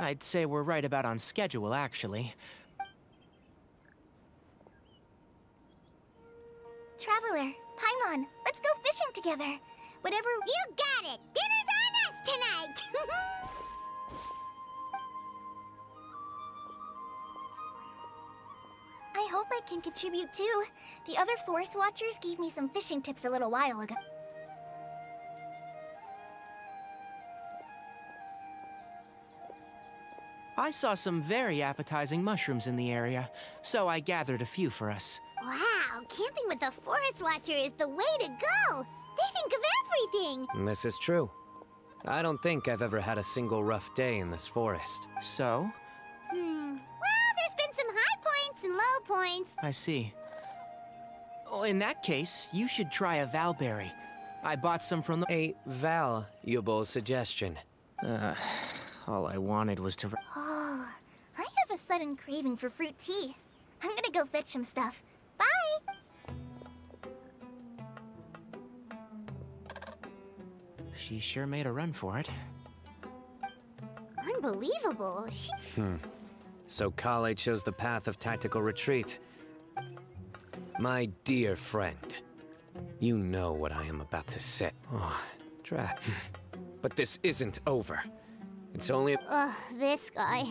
I'd say we're right about on schedule, actually. Traveler, Paimon, let's go fishing together. Whatever. You got it! Dinner's on us tonight! I hope I can contribute too. The other forest watchers gave me some fishing tips a little while ago. I saw some very appetizing mushrooms in the area, so I gathered a few for us. Wow, camping with a forest watcher is the way to go! They think of everything! This is true. I don't think I've ever had a single rough day in this forest. So? Well, there's been some high points and low points. I see. Oh, in that case, you should try a valberry. I bought some from the— A valuable suggestion. all I wanted was to— Oh, I have a sudden craving for fruit tea. I'm gonna go fetch some stuff. Bye! She sure made a run for it. Unbelievable. So Kale chose the path of tactical retreat. My dear friend, you know what I am about to say. Oh, drat. But this isn't over. It's only— Ugh, this guy.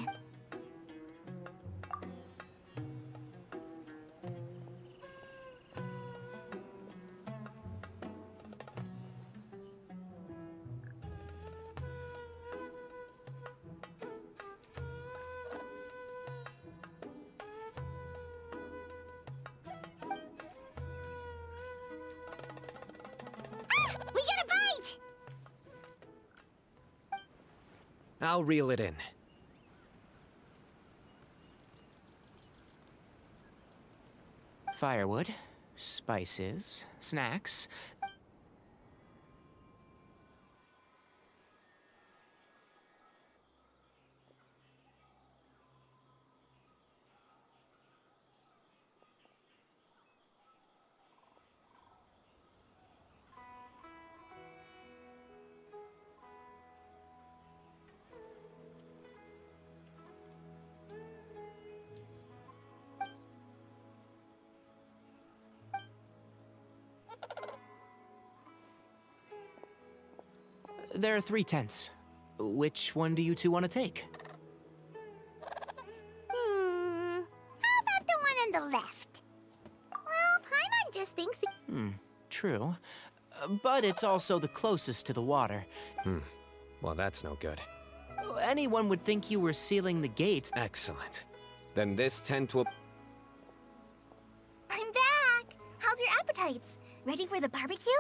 We got a bite! I'll reel it in. Firewood, spices, snacks. There are 3 tents. Which one do you two want to take? How about the one on the left? Well, Paimon just thinks it... True. But it's also the closest to the water. Well, that's no good. Anyone would think you were sealing the gates. Excellent. Then this tent will— I'm back! How's your appetites? Ready for the barbecue?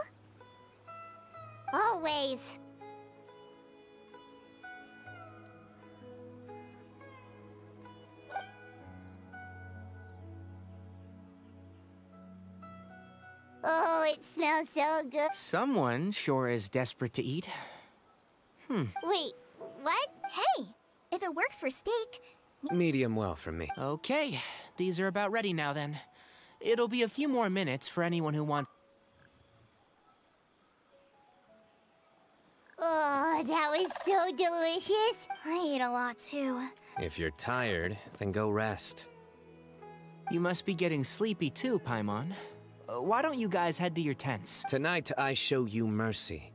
Always. Oh, it smells so good. Someone sure is desperate to eat. Wait, what? Hey, if it works for steak... medium well for me. Okay, these are about ready now then. It'll be a few more minutes for anyone who wants... Oh, that was so delicious. I ate a lot too. If you're tired, then go rest. You must be getting sleepy too, Paimon. Why don't you guys head to your tents? Tonight, I show you mercy.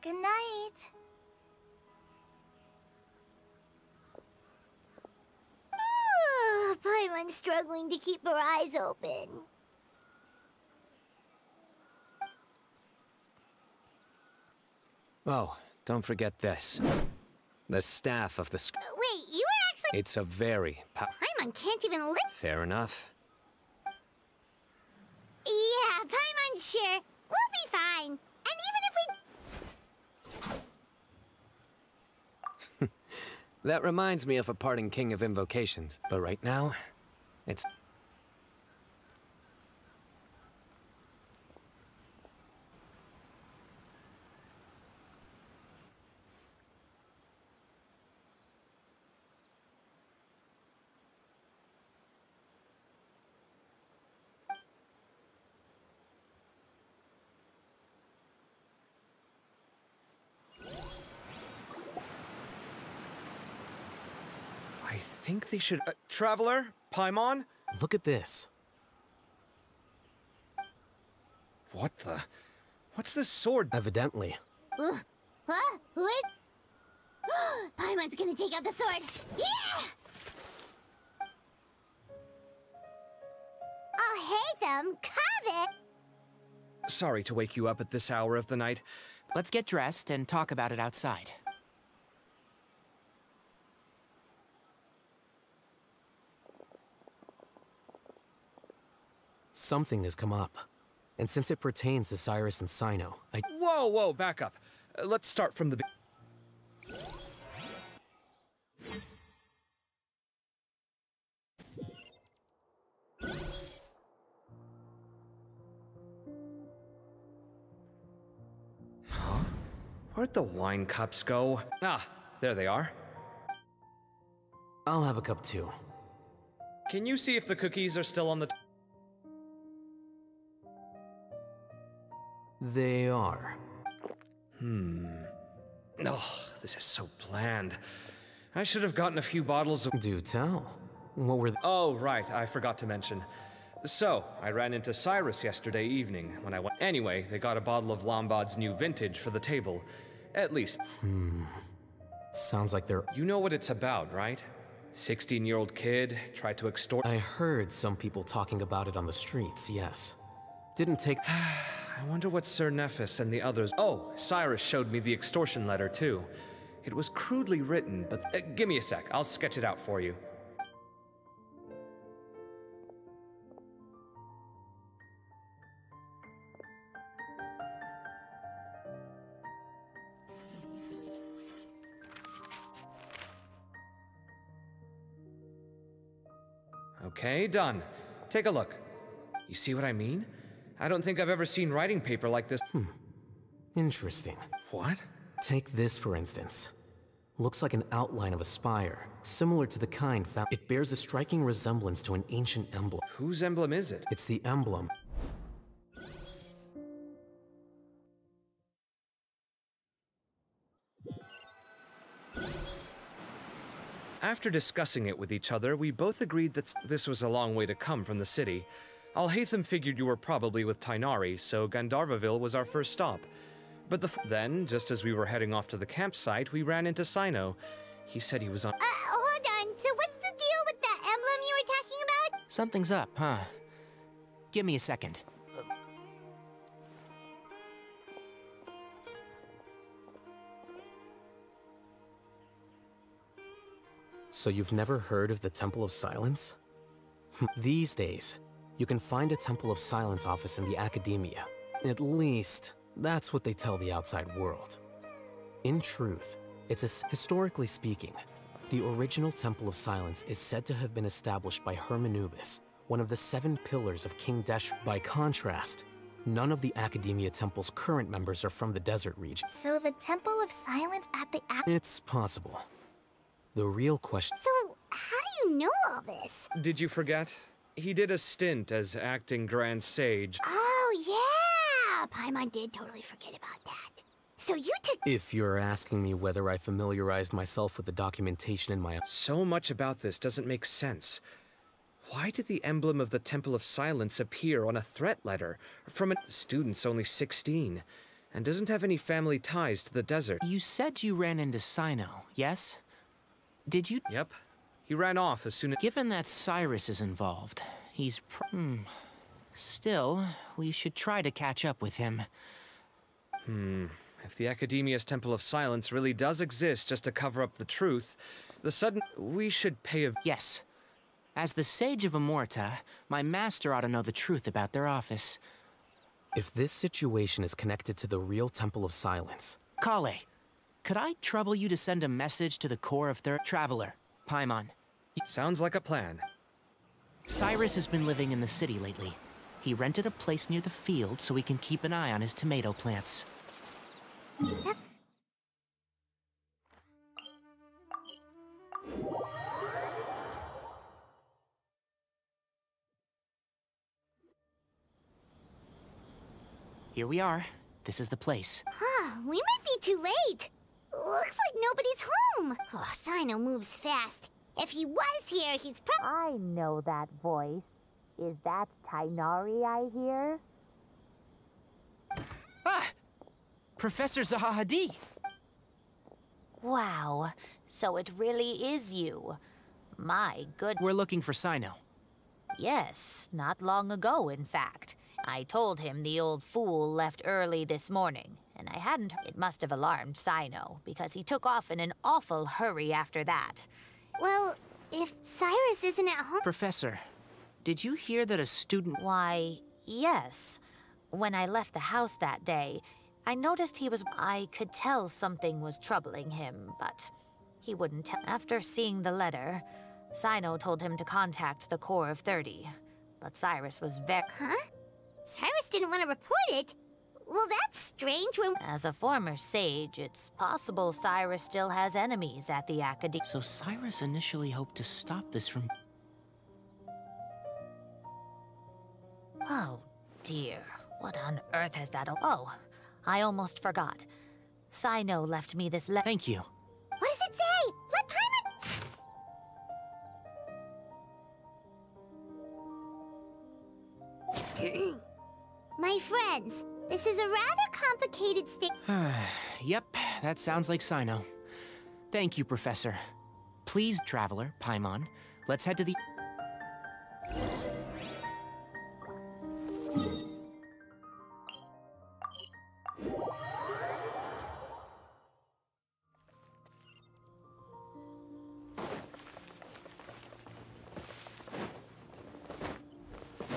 Good night. Paimon's struggling to keep her eyes open. Oh, don't forget this. The staff of the Wait, you were actually... It's a very Paimon can't even lift... Fair enough. Yeah, Paimon's sure. We'll be fine. And even if we... That reminds me of a parting king of invocations. But right now, it's... think they should... Traveler? Paimon? Look at this. What the... What's this sword? Evidently. Huh? What? Paimon's gonna take out the sword. Yeah! I'll hate them. Covet! Sorry to wake you up at this hour of the night. Let's get dressed and talk about it outside. Something has come up. And since it pertains to Cyrus and Sino, Whoa, back up. Let's start from the Huh? Where'd the wine cups go? Ah, there they are. I'll have a cup too. Can you see if the cookies are still on the... They are. Oh, this is so bland. I should have gotten a few bottles of... Do tell. What were Oh, right, I forgot to mention. So, I ran into Cyrus yesterday evening when I went... Anyway, they got a bottle of Lombard's new vintage for the table. At least... Sounds like they're... You know what it's about, right? 16-year-old kid tried to extort... I heard some people talking about it on the streets, yes. Didn't take... I wonder what Sir Nephis and the others... Oh, Cyrus showed me the extortion letter, too. It was crudely written, but... give me a sec, I'll sketch it out for you. Okay, done. Take a look. You see what I mean? I don't think I've ever seen writing paper like this. Interesting. What? Take this, for instance. Looks like an outline of a spire, similar to the kind found. It bears a striking resemblance to an ancient emblem. Whose emblem is it? It's the emblem. After discussing it with each other, we both agreed that this was a long way to come from the city. Alhaitham figured you were probably with Tainari, so Gandharvaville was our first stop. But then, just as we were heading off to the campsite, we ran into Sino. He said he was on... Hold on. So what's the deal with that emblem you were talking about? Something's up, huh? Give me a second. So you've never heard of the Temple of Silence? These days, you can find a Temple of Silence office in the academia. At least, that's what they tell the outside world. In truth, historically speaking, the original Temple of Silence is said to have been established by Hermanubis, one of the 7 pillars of King Desh. By contrast, none of the Academia Temple's current members are from the desert region. So the Temple of Silence at the It's possible. The real question... So, how do you know all this? Did you forget? He did a stint as acting Grand Sage. Oh, yeah! Paimon did totally forget about that. So you took... If you're asking me whether I familiarized myself with the documentation in my... So much about this doesn't make sense. Why did the emblem of the Temple of Silence appear on a threat letter from a student's only 16 and doesn't have any family ties to the desert? You said you ran into Sino, yes? Did you? Yep. He ran off as soon as... Given that Cyrus is involved, he's Still, we should try to catch up with him. If the Academia's Temple of Silence really does exist just to cover up the truth, we should pay a... Yes. As the Sage of Amorta, my master ought to know the truth about their office. If this situation is connected to the real Temple of Silence... Kale, could I trouble you to send a message to the core of their... Traveler, Paimon. Sounds like a plan. Cyrus has been living in the city lately. He rented a place near the field so we can keep an eye on his tomato plants. Here we are. This is the place. We might be too late. Looks like nobody's home. Oh, Sino moves fast. If he was here, he's I know that voice. Is that Tainari I hear? Ah! Professor Zahahadi! Wow, so it really is you. My good... We're looking for Sino. Yes, not long ago, in fact. I told him the old fool left early this morning, and I hadn't... It must have alarmed Sino, because he took off in an awful hurry after that. Well, if Cyrus isn't at home... Professor, did you hear that a student... Why, yes. When I left the house that day, I noticed he was... I could tell something was troubling him, but he wouldn't tell. After seeing the letter, Sino told him to contact the Corps of 30, but Cyrus was very... Huh? Cyrus didn't want to report it? Well, that's strange when... As a former sage, it's possible Cyrus still has enemies at the Academy. So Cyrus initially hoped to stop this from... Oh, dear. What on earth has that... Oh, I almost forgot. Sino left me this letter. Thank you. What does it say? Let Paimon... My friends, this is a rather complicated Yep, that sounds like Sino. Thank you, Professor. Please, Traveler, Paimon, let's head to the...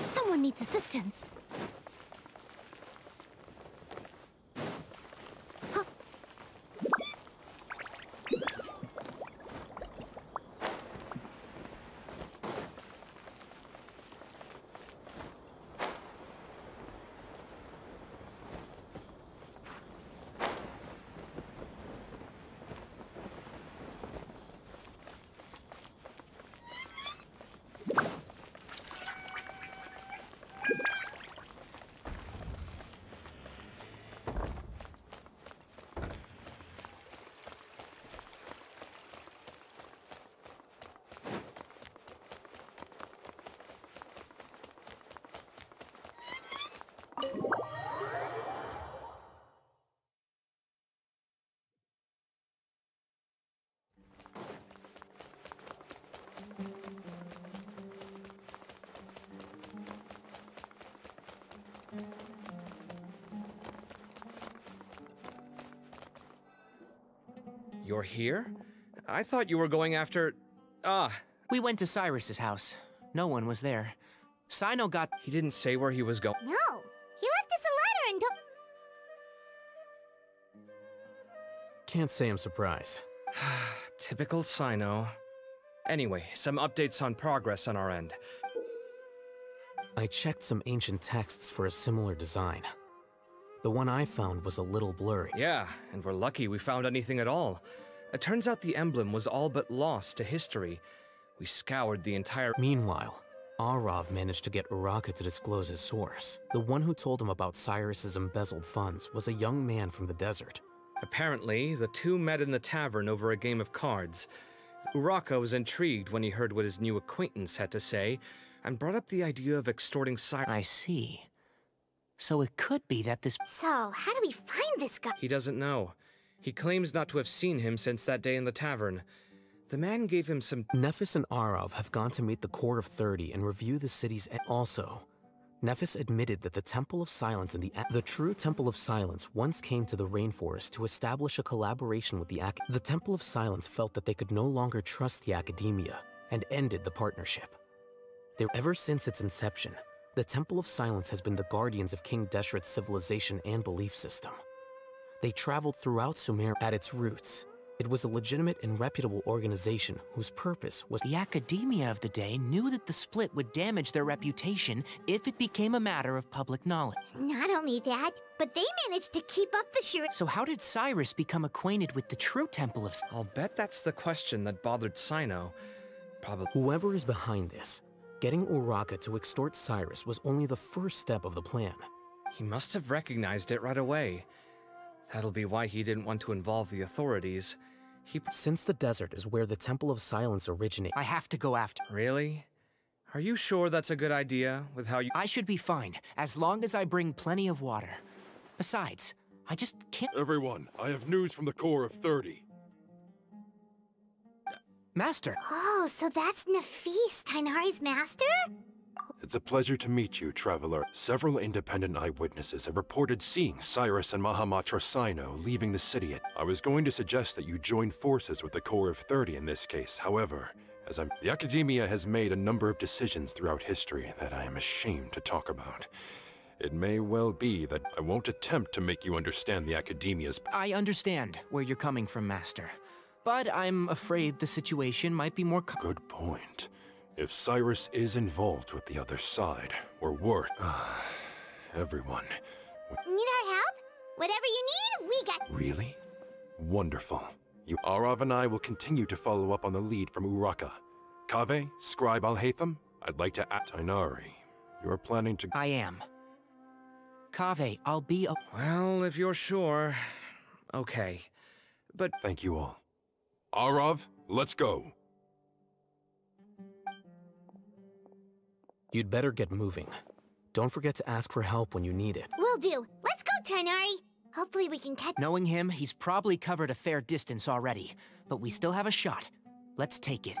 Someone needs assistance. You're here? I thought you were going after... Ah. We went to Cyrus's house. No one was there. Sino got... He didn't say where he was going. No, he left us a letter and told... Can't say I'm surprised. Typical Sino. Anyway, some updates on progress on our end. I checked some ancient texts for a similar design. The one I found was a little blurry. Yeah, and we're lucky we found anything at all. It turns out the emblem was all but lost to history. We scoured the entire... Meanwhile, Arav managed to get Uraka to disclose his source. The one who told him about Cyrus's embezzled funds was a young man from the desert. Apparently, the two met in the tavern over a game of cards. Uraka was intrigued when he heard what his new acquaintance had to say, and brought up the idea of extorting Cyrus. I see. So it could be that this... So, how do we find this guy? He doesn't know. He claims not to have seen him since that day in the tavern. The man gave him some... Nephis and Arav have gone to meet the Corps of 30 and review the city's... Also, Nephis admitted that the Temple of Silence and the true Temple of Silence once came to the rainforest to establish a collaboration with the The Temple of Silence felt that they could no longer trust the academia and ended the partnership. Ever since its inception, the Temple of Silence has been the guardians of King Deshret's civilization and belief system. They traveled throughout Sumer. At its roots, it was a legitimate and reputable organization whose purpose was... The academia of the day knew that the split would damage their reputation if it became a matter of public knowledge. Not only that, but they managed to keep up the cheer... So how did Cyrus become acquainted with the true Temple of... I'll bet that's the question that bothered Sino. Probably... Whoever is behind this, getting Uraka to extort Cyrus was only the first step of the plan. He must have recognized it right away. That'll be why he didn't want to involve the authorities. Since the desert is where the Temple of Silence originates... I have to go after. Really? Are you sure that's a good idea with how you... I should be fine, as long as I bring plenty of water. Besides, I just can't... Everyone, I have news from the Core of 30. Master! Oh, so that's Nafis, Tighnari's master? It's a pleasure to meet you, traveler. Several independent eyewitnesses have reported seeing Cyrus and Mahamatra Sino leaving the city. I was going to suggest that you join forces with the Core of 30 in this case. However, the Academia has made a number of decisions throughout history that I am ashamed to talk about. It may well be that I won't attempt to make you understand the Academia's... I understand where you're coming from, Master. But I'm afraid the situation might be more... Good point. If Cyrus is involved with the other side, or worse... everyone... Need our help? Whatever you need, we got... Really? Wonderful. Arav and I will continue to follow up on the lead from Uraka. Kaveh, Scribe Al-Haytham, I'd like to act... Tighnari, you're planning to... I am. Kaveh, I'll be... Well, if you're sure... Okay. But... Thank you all. Arav, let's go. You'd better get moving. Don't forget to ask for help when you need it. Will do. Let's go, Tighnari. Hopefully we can catch... Knowing him, he's probably covered a fair distance already. But we still have a shot. Let's take it.